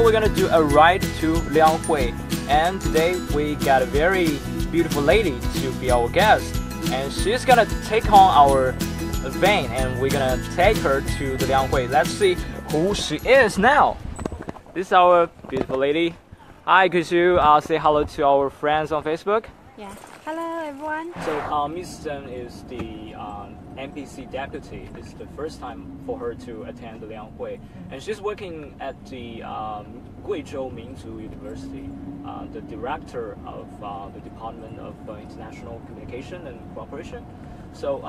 we're gonna do a ride to Lianghui, and today we got a very beautiful lady to be our guest, and she's gonna take on our van, and we're gonna take her to the Lianghui. Let's see who she is now. This is our beautiful lady. Hi, Guizhou. Say hello to our friends on Facebook. Yeah. Hello, everyone. So, Miss Zheng is the NPC deputy. This is the first time for her to attend the Lianghui, and she's working at the Guizhou Minzu University, the director of the Department of International Communication and Cooperation. So,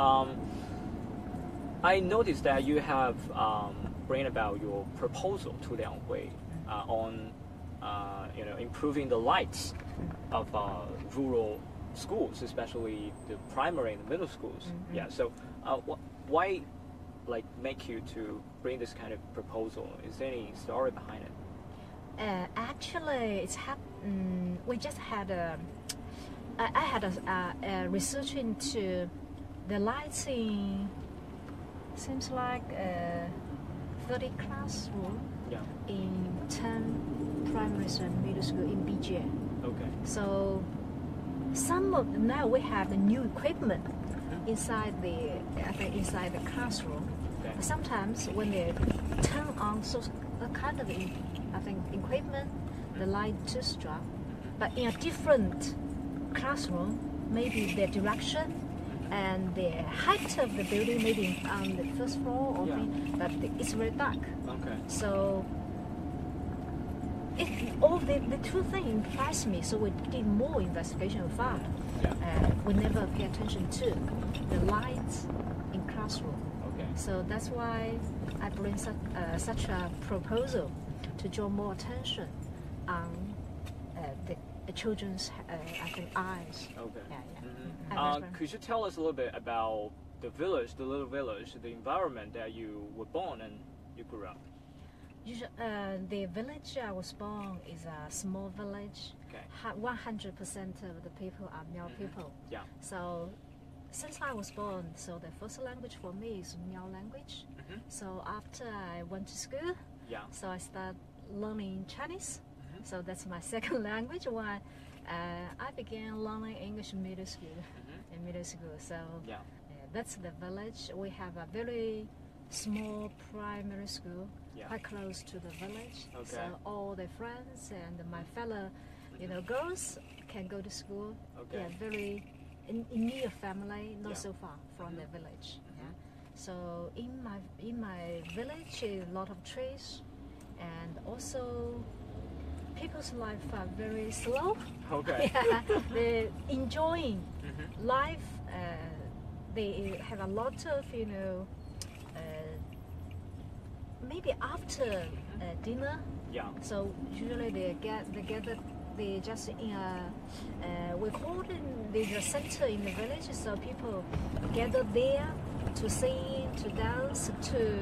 I noticed that you have bring about your proposal to Lianghui on improving the lights of rural schools, especially the primary and the middle schools. Yeah. So, why, make you to bring this kind of proposal? Is there any story behind it? Actually, it's we just had I had a research into the lights in seems like 30 classroom in 10 primary and middle school in BJ. Okay. So now we have the new equipment inside the classroom. Okay. Sometimes when they turn on kind of equipment, the light just drop. But in a different classroom, maybe the direction and the height of the building, maybe on the first floor or but it's very dark. Okay. So all the two things impressed me, so we did more investigation and found we never pay attention to the lights in classroom. Okay. So that's why I bring such a proposal to draw more attention on the children's eyes. Okay. Yeah. Could you tell us a little bit about the village, the little village, the environment that you were born and you grew up? The village I was born is a small village. Okay. 100% of the people are Miao people. Yeah. So since I was born, so the first language for me is Miao language. So after I went to school, so I started learning Chinese. So that's my second language. When I began learning English in middle school. So that's the village. We have a very small primary school, quite close to the village. Okay. So all the friends and my fellow, girls can go to school. Okay. Yeah, very near family, not so far from the village. Yeah. So in my village, a lot of trees, and also people's life are very slow. Okay. They're enjoying life. They have a lot of maybe after dinner. Yeah. So usually they just in we hold in the center in the village. So people gather there to sing, to dance, to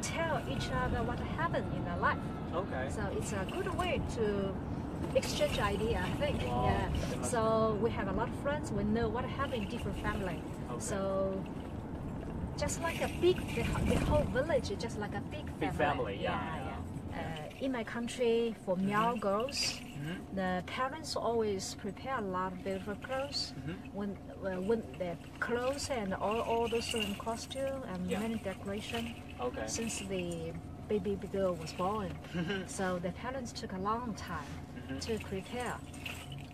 tell each other what happened in their life. Okay. So it's a good way to exchange idea, I think. Wow. Yeah. So we have a lot of friends. We know what happened in different family. Okay. So just like the whole village is just like a big family. Big family, In my country, for Miao girls, the parents always prepare a lot of beautiful clothes. When the clothes and all those costume and many decoration. Okay. Since the baby girl was born, so the parents took a long time to prepare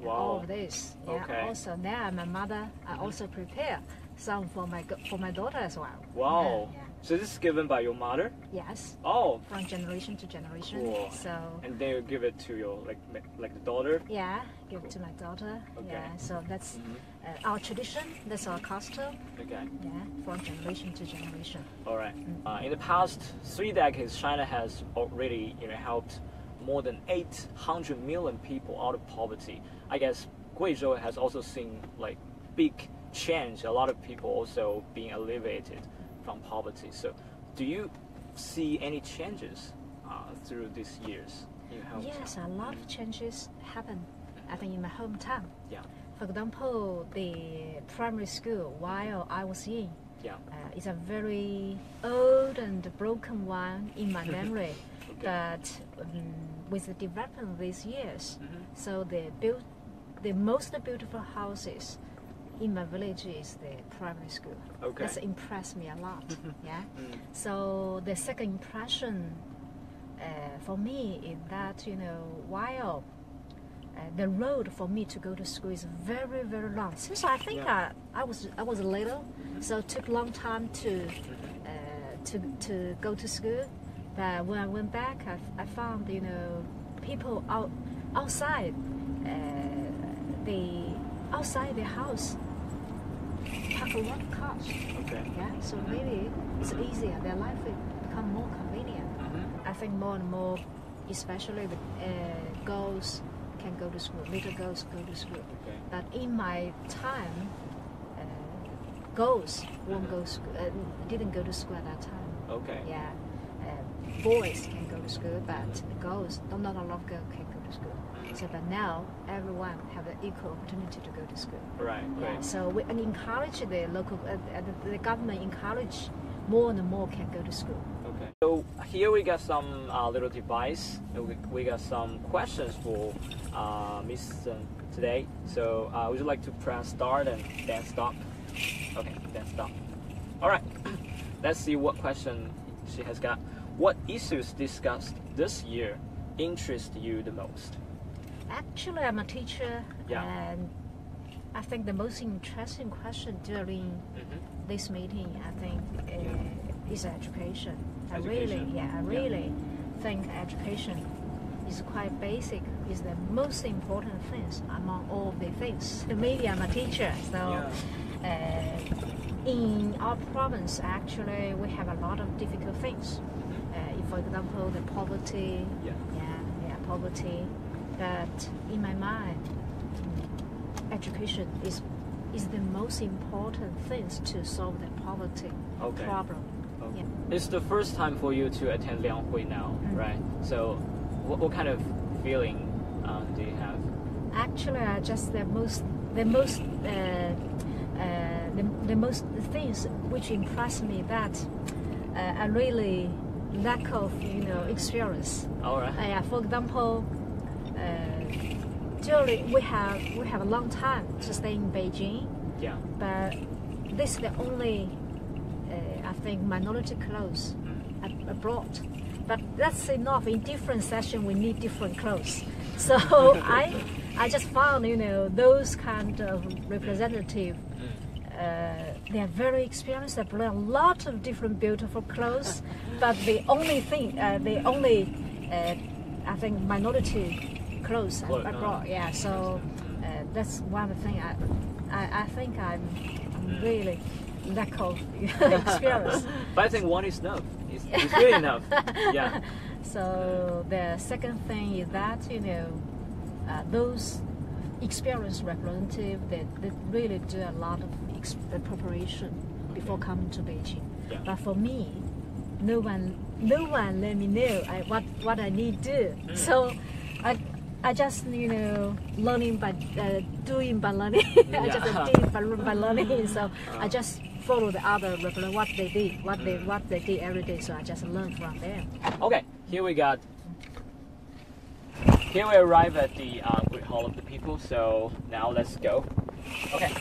all of this. Yeah. Okay. Also now my mother, I also prepare some for my daughter as well. Wow. Yeah. So this is given by your mother? Yes. Oh. From generation to generation. Cool. So. And they give it to your like the daughter? Yeah, give it to my daughter. Okay. Yeah. So that's our tradition. That's our custom. Okay. Yeah, from generation to generation. All right. In the past 3 decades, China has already helped more than 800 million people out of poverty. I guess Guizhou has also seen big change. A lot of people also being alleviated from poverty. So, do you see any changes through these years in your hometown? Yes, a lot of changes happen. I think in my hometown. Yeah. For example, the primary school while I was in, is a very old and broken one in my memory. But with the development of these years, so they built the most beautiful houses in my village is the primary school. That's impressed me a lot. Yeah. So the second impression for me is that, you know, while the road for me to go to school is very, very long. Since I think I was little, so it took a long time to go to school. But when I went back, I found, you know, people outside the house park a lot of cars. Yeah, so maybe it's easier. Their life will become more convenient. I think more and more, especially the girls can go to school. Little girls go to school. But in my time, girls won't go school. Didn't go to school at that time. Yeah. Boys can go to school, but girls, not a lot of girls can go to school. So, but now everyone have an equal opportunity to go to school. Yeah. So we encourage the local, the government encourage more and more can go to school. So here we got some little device. We got some questions for Miss today. So would you like to press start and then stop? Okay, then stop. All right. Let's see what question she has got. What issues discussed this year interest you the most? Actually, I'm a teacher, and I think the most interesting question during this meeting, I think, is education. I really think education is quite basic. Is the most important things among all the things. Maybe I'm a teacher, so. In our province, actually, we have a lot of difficult things. For example, the poverty, poverty. But in my mind, education is the most important things to solve the poverty problem. It's the first time for you to attend Lianghui now, right? So, what kind of feeling do you have? Actually, just the most things which impress me that I really lack of experience. For example, during we have a long time to stay in Beijing. But this is the only I think minority clothes abroad. But that's enough. In different sessions, we need different clothes. So I just found those kind of representative. They are very experienced. They bring a lot of different beautiful clothes, but the only thing, I think minority clothes abroad. Yeah, so that's one of the things. I think I'm really lack of experience. But I think one is enough. It's really enough. Yeah. So the second thing is that those experienced representatives they really do a lot of preparation before coming to Beijing. But for me, no one let me know what I need to do. So I just learning by doing by learning. I just did by learning. So I just follow the other what they did, what they did every day. So I just learn from them. Okay, here we arrive at the Great Hall of the People. So now let's go. Okay.